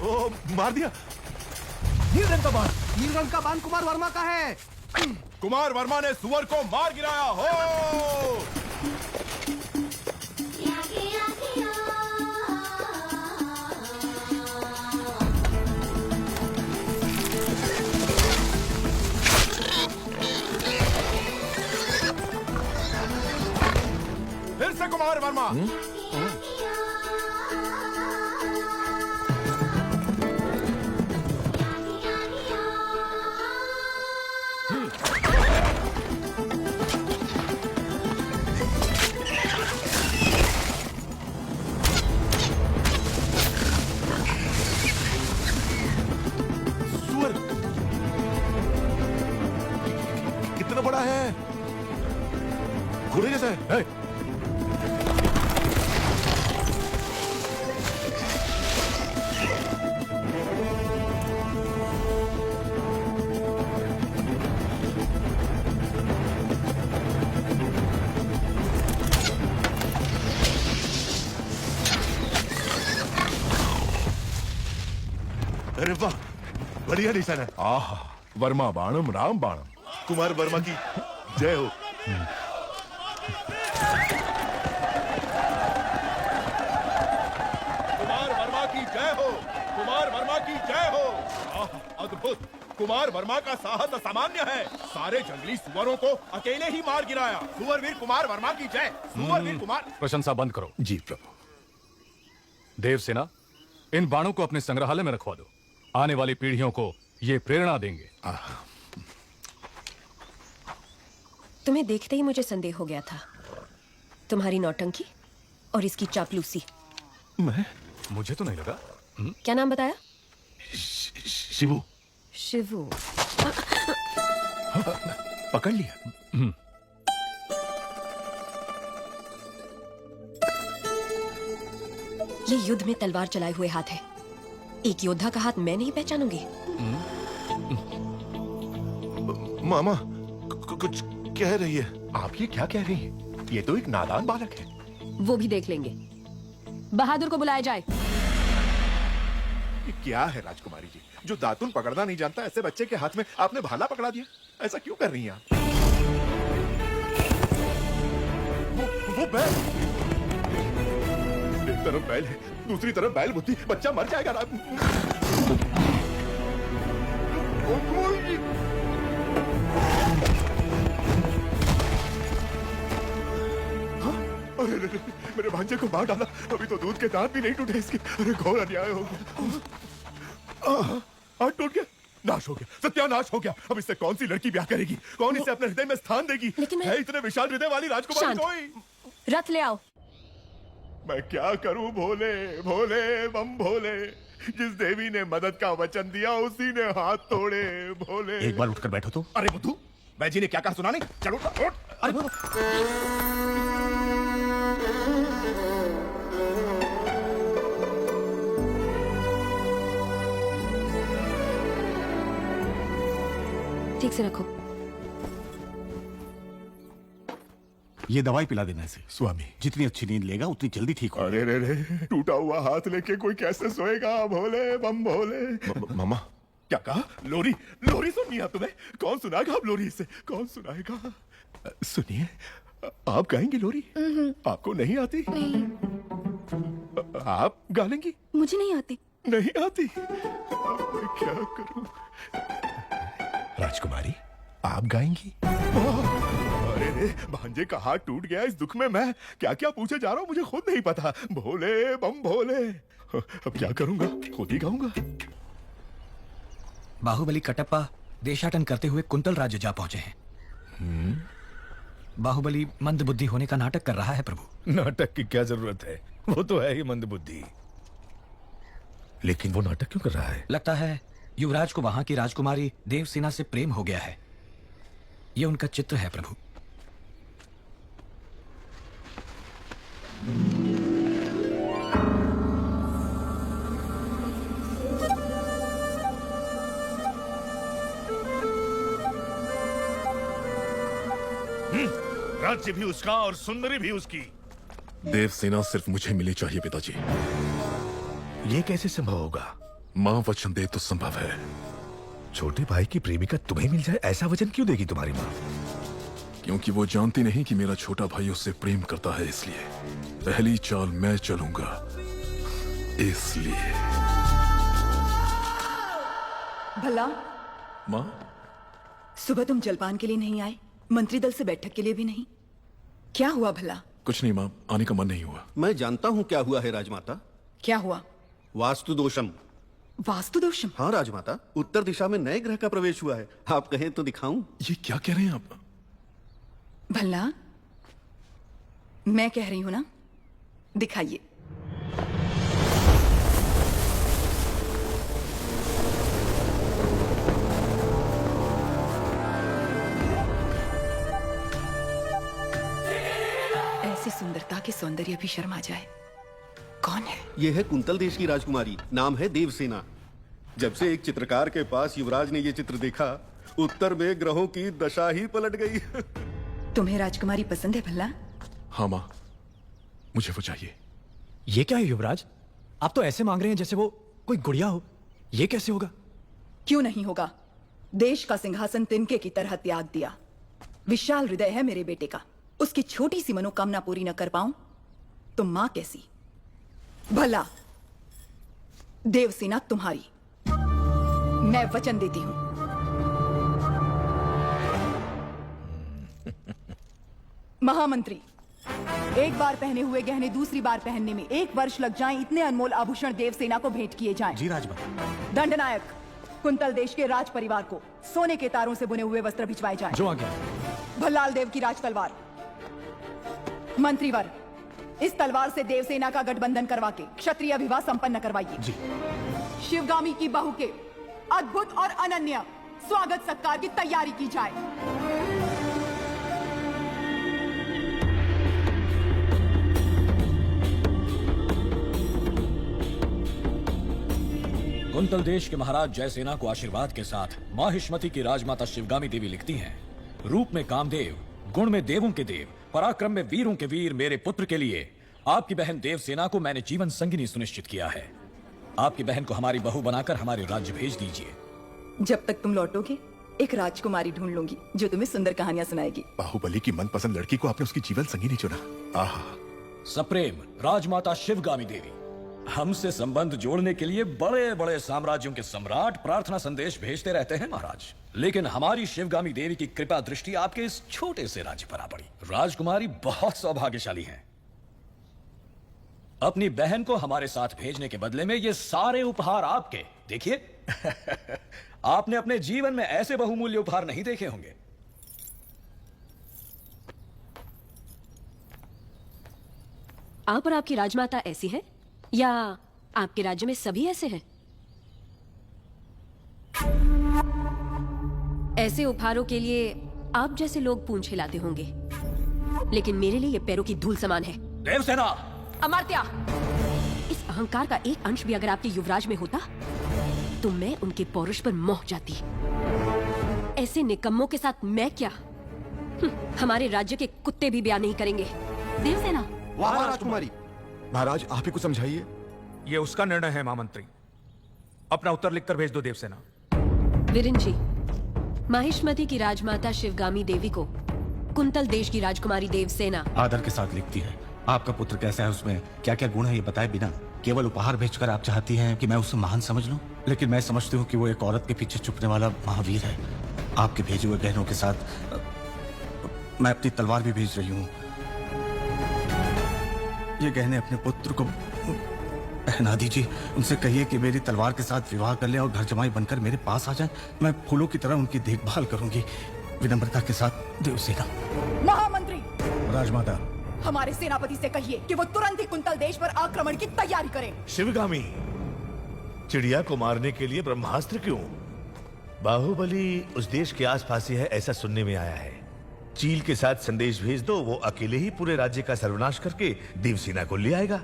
ओ, मार दिया। नील रंग का बाण कुमार वर्मा का है। कुमार वर्मा ने सुअर को मार गिराया हो। फिर से कुमार वर्मा। सुअर कितना बड़ा है, घोड़े जैसा है। अरे वाह, बढ़िया निशान है। आहा, वर्मा बाणम राम बाणम। कुमार वर्मा की जय हो। कुमार वर्मा की जय हो, कुमार वर्मा की जय हो। आहा, अद्भुत। कुमार वर्मा का साहस असामान्य है। सारे जंगली सुअरों को अकेले ही मार गिराया। सुअरवीर कुमार वर्मा की जय। सुअरवीर कुमार। प्रशंसा बंद करो। जी प्रभु। देवसेना, इन बाणों को अपने संग्रहालय में रखवा दो। आने वाली पीढ़ियों को ये प्रेरणा देंगे। तुम्हें देखते ही मुझे संदेह हो गया था, तुम्हारी नौटंकी और इसकी चापलूसी। मैं? मुझे तो नहीं लगा। क्या नाम बताया? शिवू। शिवू। पकड़ लिया। ये युद्ध में तलवार चलाए हुए हाथ है। एक योद्धा का हाथ मैं नहीं पहचानूंगी। मामा कुछ कह रही है। आप ये क्या कह रही हैं? ये तो एक नादान बालक है। वो भी देख लेंगे। बहादुर को बुलाया जाए। ये क्या है राजकुमारी जी, जो दातुन पकड़ना नहीं जानता ऐसे बच्चे के हाथ में आपने भाला पकड़ा दिया? ऐसा क्यों कर रही हैं आप? वो बैल, एक तरफ बैल है, दूसरी तरफ बैल बुद्धि, बच्चा मर जाएगा। अरे मेरे भांजे को मार डाला। अभी तो दूध के दांत भी नहीं टूटे इसके। अरे घोर अन्याय हो गया। हाथ टूट गया, नाश हो गया, सत्यानाश हो गया। अब इससे कौन सी लड़की ब्याह करेगी? कौन इसे अपने हृदय में स्थान देगी? है इतने विशाल हृदय वाली राजकुमारी कोई? रथ ले आओ। मैं क्या करूं भोले भोले बम भोले। जिस देवी ने मदद का वचन दिया उसी ने हाथ तोड़े भोले। एक बार उठकर बैठो तो। अरे बुद्धू, बैजी ने क्या कहा सुना नहीं? चलो उठ। अरे ठीक से रखो। ये दवाई पिला देना इसे। स्वामी, जितनी अच्छी नींद लेगा उतनी जल्दी ठीक होगा। अरे रे टूटा हुआ हाथ लेके कोई कैसे सोएगा भोले बम भोले। मामा क्या कहा? लोरी लोरी सुननी है तुम्हें? कौन सुनाएगा अब लोरी इसे? कौन सुनाएगा? सुनिए, आप गाएंगी लोरी? आपको नहीं आती? नहीं। आप गा लेंगी? मुझे नहीं आती। नहीं आती? अब मैं क्या करूं? राजकुमारी, आप गाएंगी? अरे रे, भांजे का हाथ टूट गया। इस दुख में मैं क्या क्या पूछे जा रहा हूँ मुझे खुद नहीं पता। भोले बम भोले। अब क्या करूंगा? खुद ही गाऊंगा। बाहुबली कटप्पा देशाटन करते हुए कुंतल राज्य जा पहुंचे हैं। बाहुबली मंद बुद्धि होने का नाटक कर रहा है प्रभु। नाटक की क्या जरूरत है? वो तो है ही मंद बुद्धि। लेकिन वो नाटक क्यों कर रहा है? लगता है युवराज को वहां की राजकुमारी देवसेना से प्रेम हो गया है। ये उनका चित्र है प्रभु। राज्य भी उसका और सुंदरी भी उसकी। देवसेना सिर्फ मुझे मिली चाहिए पिताजी। ये कैसे संभव होगा? माँ वचन दे तो संभव है। छोटे भाई की प्रेमिका तुम्हें मिल जाए ऐसा वचन क्यों देगी तुम्हारी माँ? क्योंकि वो जानती नहीं कि मेरा छोटा भाई उससे प्रेम करता है, इसलिए पहली चाल मैं चलूंगा, इसलिए। भला माँ, सुबह तुम जलपान के लिए नहीं आए, मंत्री दल से बैठक के लिए भी नहीं, क्या हुआ भला? कुछ नहीं माँ, आने का मन नहीं हुआ। मैं जानता हूँ क्या हुआ है राजमाता। क्या हुआ? वास्तु दोषम। वास्तु दोषम? हाँ राजमाता, उत्तर दिशा में नए ग्रह का प्रवेश हुआ है। आप कहें तो दिखाऊं? ये क्या कह रहे हैं आप? भला मैं कह रही हूं ना, दिखाइए। ऐसी सुंदरता के सौंदर्य भी शर्मा जाए। कौन है? यह है कुंतल देश की राजकुमारी, नाम है देवसेना। जब से एक चित्रकार के पास युवराज ने यह चित्र देखा, उत्तर में ग्रहों की दशा ही पलट गई। तुम्हें राजकुमारी पसंद है भला? हाँ माँ, मुझे वो चाहिए। ये क्या है युवराज, आप तो ऐसे मांग रहे हैं जैसे वो कोई गुड़िया हो। ये कैसे होगा? क्यों नहीं होगा? देश का सिंहासन तिनके की तरह त्याग दिया। विशाल हृदय है मेरे बेटे का, उसकी छोटी सी मनोकामना पूरी न कर पाऊं तो मां कैसी? भला देवसेना तुम्हारी, मैं वचन देती हूं। महामंत्री, एक बार पहने हुए गहने दूसरी बार पहनने में 1 वर्ष लग जाएं, इतने अनमोल आभूषण देवसेना को भेंट किए जाएं। जी राजमाता। दंडनायक, कुंतल देश के राज परिवार को सोने के तारों से बुने हुए वस्त्र भिजवाए जाएं। जो आ गया। भल्लाल देव की राज तलवार। मंत्रीवर, इस तलवार से देवसेना का गठबंधन करवा के क्षत्रिय विवाह संपन्न करवाइए। जी। शिवगामी की बहू के अद्भुत और अनन्य स्वागत सत्कार की तैयारी की जाए। कुंतल देश के महाराज जयसेना को आशीर्वाद के साथ माहिष्मति की राजमाता शिवगामी देवी लिखती हैं, रूप में कामदेव, गुण में देवों के देव, पराक्रम में वीरों के वीर मेरे पुत्र के लिए आपकी बहन देवसेना को मैंने जीवन संगिनी सुनिश्चित किया है। आपकी बहन को हमारी बहू बनाकर हमारे राज्य भेज दीजिए। जब तक तुम लौटोगे एक राजकुमारी ढूंढ लूंगी जो तुम्हें सुंदर कहानियां सुनाएगी। बाहुबली की मनपसंद लड़की को आपने उसकी जीवन संगिनी चुना। आहा। सप्रेम राजमाता शिवगामी देवी, हमसे संबंध जोड़ने के लिए बड़े बड़े साम्राज्यों के सम्राट प्रार्थना संदेश भेजते रहते हैं महाराज, लेकिन हमारी शिवगामी देवी की कृपा दृष्टि आपके इस छोटे से राज्य पर आ पड़ी। राजकुमारी बहुत सौभाग्यशाली हैं। अपनी बहन को हमारे साथ भेजने के बदले में ये सारे उपहार आपके। देखिए आपने अपने जीवन में ऐसे बहुमूल्य उपहार नहीं देखे होंगे। आप और आपकी राजमाता ऐसी है या आपके राज्य में सभी ऐसे हैं? ऐसे उपहारों के लिए आप जैसे लोग पूंछ हिलाते होंगे, लेकिन मेरे लिए ये पैरों की धूल समान है। देवसेना! अमर्त्या! इस अहंकार का एक अंश भी अगर आपके युवराज में होता तो मैं उनके पौरुष पर मोह जाती। ऐसे निकम्मों के साथ मैं क्या? हमारे राज्य के कुत्ते भी ब्याह नहीं करेंगे। देवसेना! वाह राजकुमारी। महाराज आप ही को समझाइए। ये उसका निर्णय है महामंत्री, अपना उत्तर लिखकर भेज दो देवसेना। वीरेन जी, माहिष्मति की राजमाता शिवगामी देवी को कुंतल देश की राजकुमारी देवसेना आदर के साथ लिखती है। आपका पुत्र कैसा है, उसमें क्या क्या गुण है ये बताए बिना केवल उपहार भेजकर आप चाहती हैं कि मैं उसे महान समझ लूं, लेकिन मैं समझती हूँ कि वो एक औरत के पीछे छुपने वाला महावीर है। आपके भेजे हुए गहनों के साथ मैं अपनी तलवार भी भेज रही हूँ। ये गहने अपने पुत्र को पहना दीजिए। उनसे कहिए कि मेरी तलवार के साथ विवाह कर ले और घर जमाई बनकर मेरे पास आ जाए। मैं फूलों की तरह उनकी देखभाल करूंगी। विनम्रता के साथ, देवसेना। महामंत्री! राजमाता, हमारे सेनापति से कहिए कि वो तुरंत ही कुंतल देश पर आक्रमण की तैयारी करें। शिवगामी, चिड़िया को मारने के लिए ब्रह्मास्त्र क्यों? बाहुबली उस देश के आसपास ही है ऐसा सुनने में आया है। चील के साथ संदेश भेज दो, वो अकेले ही पूरे राज्य का सर्वनाश करके देवसेना को ले आएगा।